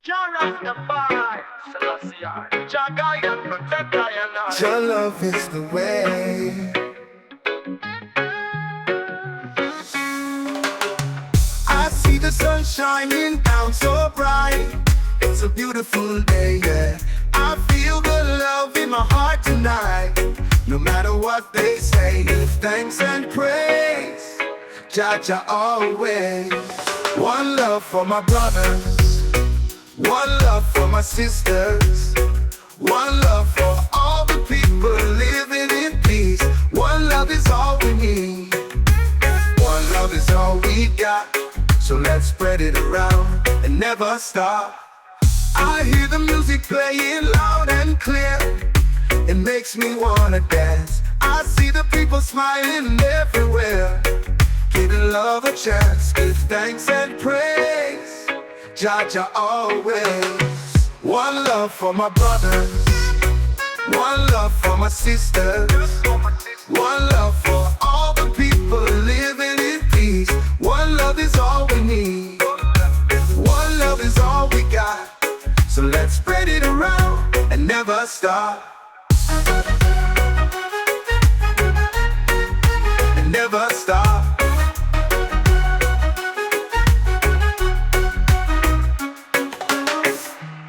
Your love is the way. I see the sun shining down so bright. It's a beautiful day, yeah. I feel the love in my heart tonight. No matter what they say, give thanks and praise. Jah Jah always. One love for my brothers, one love for my sisters, one love for all the people living in peace. One love is all we need. One love is all we got. So let's spread it around and never stop. I hear the music playing loud and clear. It makes me wanna dance. I see the people smiling everywhere. Giving love a chance, give thanks and praise. Jah Jah always. One love for my brothers, one love for my sisters, one love for all the people living in peace. One love is all we need. One love is all we got. So let's spread it around and never stop. And never stop.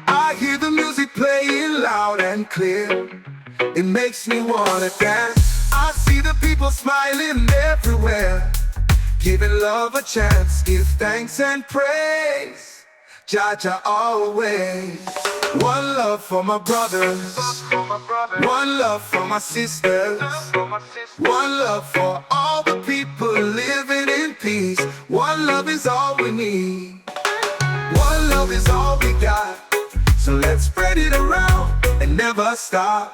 I hear the music playing loud and clear. It makes me wanna dance. I see the people smiling everywhere. Giving love a chance, give thanks and praise. Jah Jah always. One love for my brothers, one love for my sisters, one love for all the people living in peace. One love is all we need. One love is all we got. So let's spread it around and never stop.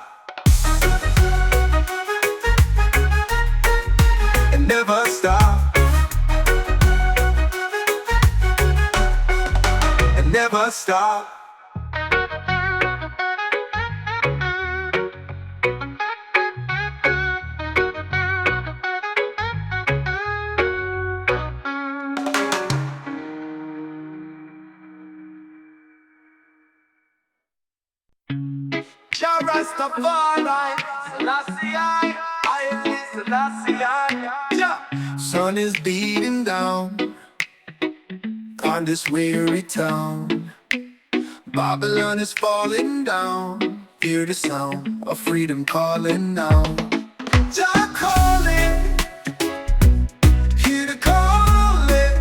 And never stop. And never stop. Jah Rastafari, Selassie I Selassie I. Sun is beating down on this weary town. Babylon is falling down. Hear the sound of freedom calling now. Jah calling, hear the calling.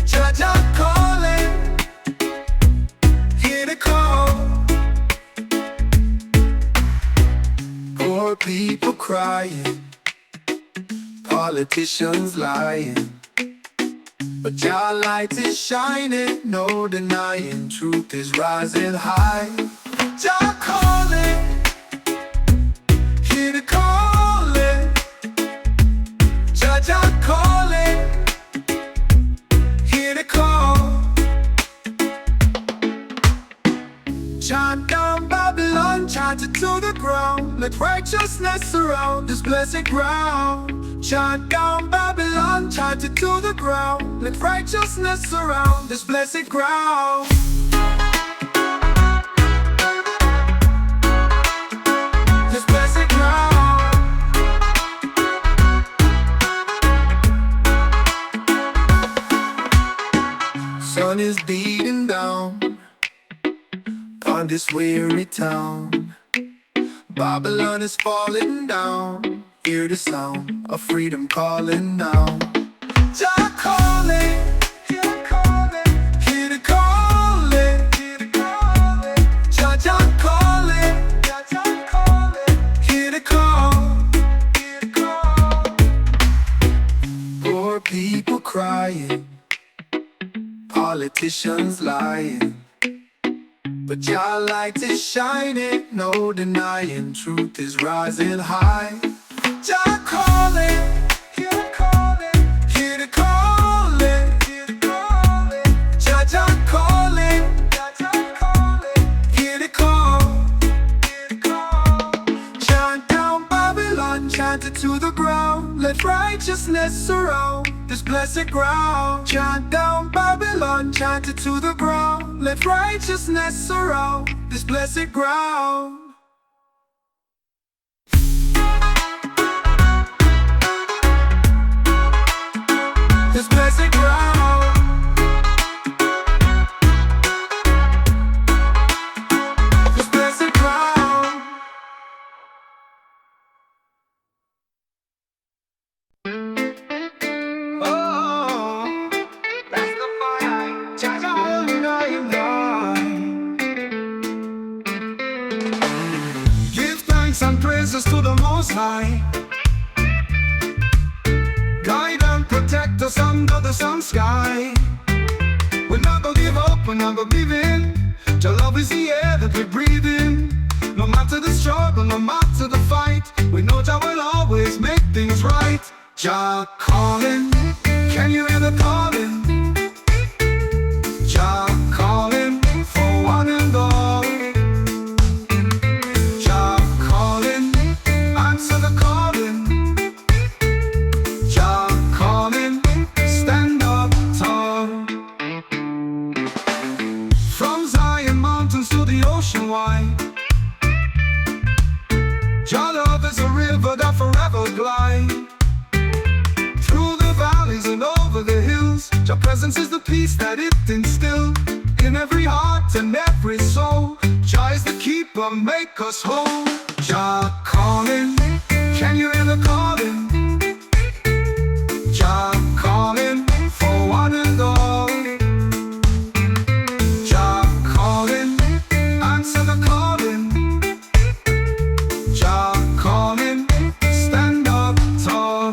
Jah Jah calling, hear the call. Poor people crying, politicians lying. But your light is shining, no denying. Truth is rising high. Jah calling, hear the calling. Jah Jah calling, hear the call. Chant down Babylon, chant it to the ground. Let righteousness surround this blessed ground. Chant down Babylon, chant it to the ground. Let righteousness surround this blessed ground. This blessed ground. Sun is beating down on this weary town. Babylon is falling down. Hear the sound of freedom calling now. Jah calling, hear the calling, hear the calling, hear the calling. Jah Jah calling, Jah Jah calling, hear the call, hear the call. Poor people crying, politicians lying. But your light is shining, no denying. Truth is rising high. Jah calling, hear the calling, hear the calling, hear the calling. Jah Jah calling, Jah Jah calling, hear the call, hear the call. Chant down Babylon, chant it to the ground. Let righteousness surround this blessed ground. Chant down Babylon, chant it to the ground. Let righteousness surround this blessed ground. This blessed ground. This blessed ground. Oh, that's the fire. Jaja, give thanks and praises to the Most High. Guide and protect us under the sun sky. We're not gonna give up, we're not gonna give in. Your love is the air that we breathe in. No matter the struggle, no matter the fight, we know Jah will always make things right. Jah calling, can you hear the calling? Jah calling for one and all. Jah calling, answer the calling. Jah calling, stand up tall. From Zion mountains to the ocean wide, Jah love is a river that forever glide. Through the valleys and over the hills, Jah presence is the peace that it instills in every heart and every soul. Jah is the keeper, make us whole. Jah calling, can you hear the calling? Jah calling for one and all. Jah calling, answer the calling. Jah calling, stand up tall.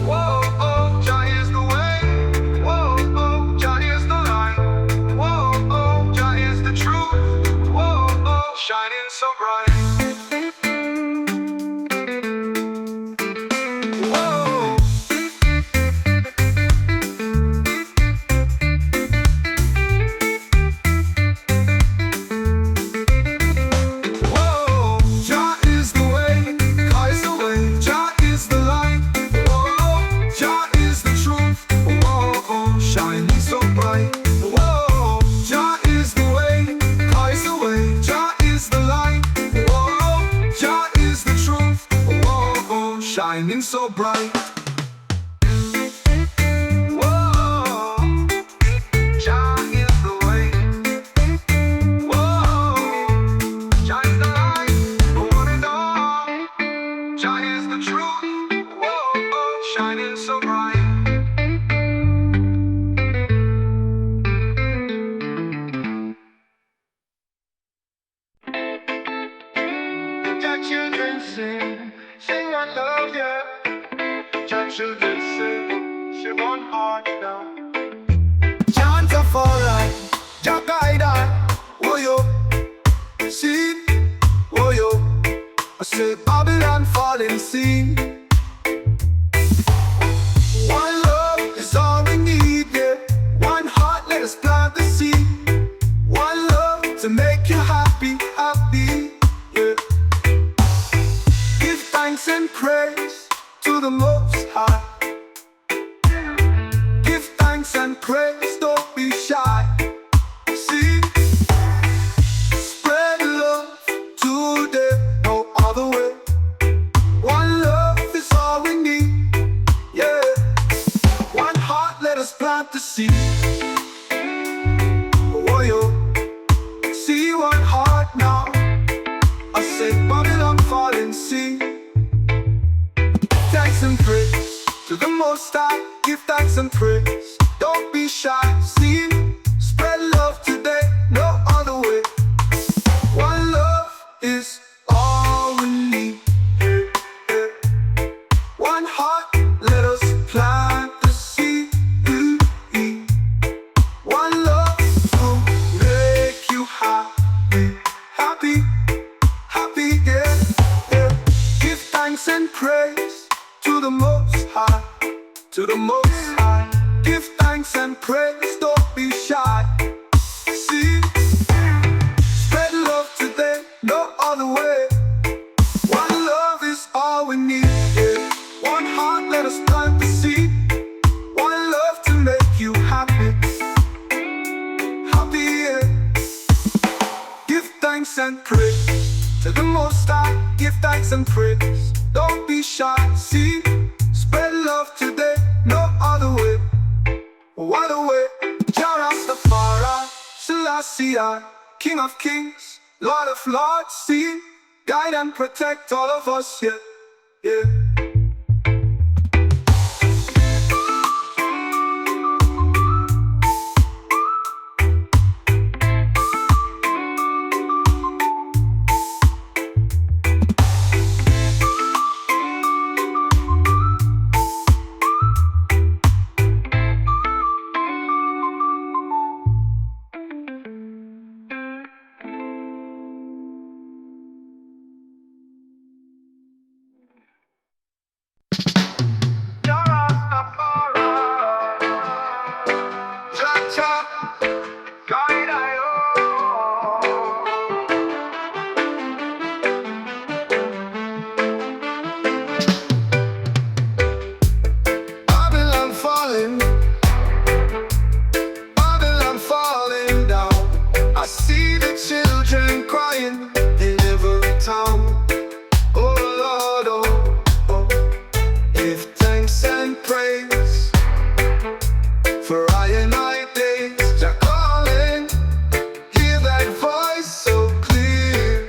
Whoa, oh, Jah is the way. Whoa, oh, Jah is the light. Whoa, oh, Jah is the truth. Whoa, oh, shining so bright. Whoa. Whoa, Jah is the way, Jah is the way, Jah is the light. Whoa, Jah is the truth. Whoa, oh, shining so bright. Whoa, Jah is the way, Jah is the way, Jah is the light. Whoa, Jah is the truth. Whoa, oh, shining so bright. Whoa, Jah is the way. Whoa, Jah is the light, the one and all. Jah is the truth. Whoa, oh, shining so bright. Jah children sing, sing I love ya. Jah children sing, she one heart down. Chant of alright, Jah guide her. Oh yo, see, oh yo. I say Babylon falling scene. One love is all we need, yeah. One heart, let us plant the seed. One love to make you happy, happy, yeah. Give thanks and praise to the Most High. Give thanks and praise, don't be shy. See, spread love today, no other way. One love is all we need, yeah. One heart, let us plant the seed. Oh yo, see one heart now. I say Babylon falling sea. Thanks and praise to the Most High. Give thanks and praise, don't be shy. See, spread love today, no other way. One love is all we need, yeah, yeah. One heart, let us plant the seed. One love will make you happy, happy, happy, yeah, yeah. Give thanks and praise to the Most High, to the Most High. Give thanks and praise, don't be shy. See, spread love today, no other way. One love is all we need, yeah. One heart, let us plant the seed. One love to make you happy, thanks and praise to the Most High. Give thanks and praise. Don't be shy. See, spread love today. No other way. What a way. Jah Rastafari, Selassie, King of Kings, Lord of Lords. See, guide and protect all of us. Yeah, yeah. Babylon falling down. I see the children crying in every town. Oh Lord, oh, oh, give thanks and praise for I and I days. Jah calling, hear that voice so clear.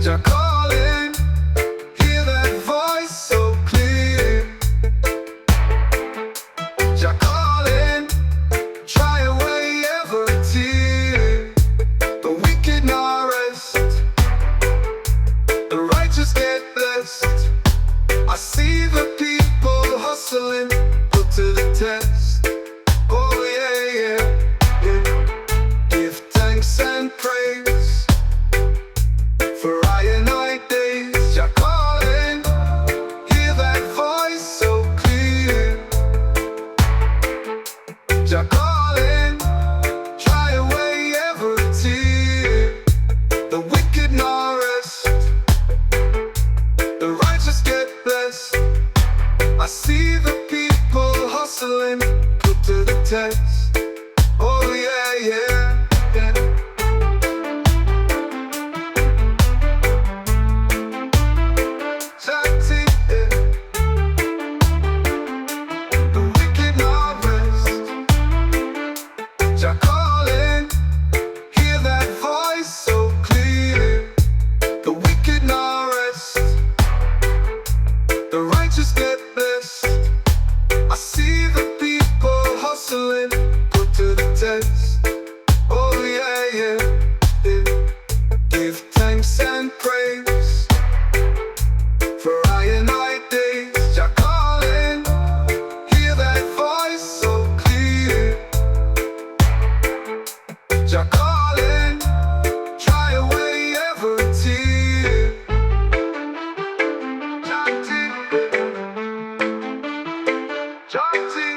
Jah calling, hear that voice so clear. Jah calling, dry away every tear. The wicked now rest, the righteous get blessed. I see the people hustling, put to the test. Oh yeah, yeah, yeah. Give thanks and praise for I and I days. Jah calling, hear that voice so clear. Jah calling, dry away every tear. The wicked now rest, the righteous get blessed. I see the people hustling, put to the test. Oh yeah, yeah, yeah. Shakti, yeah. The wicked now rest. Jah calling, hear that voice so clear. The wicked now rest, the righteous get blessed. I see the people hustling, put to the test. Oh yeah, yeah, yeah. Give thanks and praise for I and I days. Jah calling, hear that voice so clear. Jah calling, dry away every tear. Shakti, Shakti,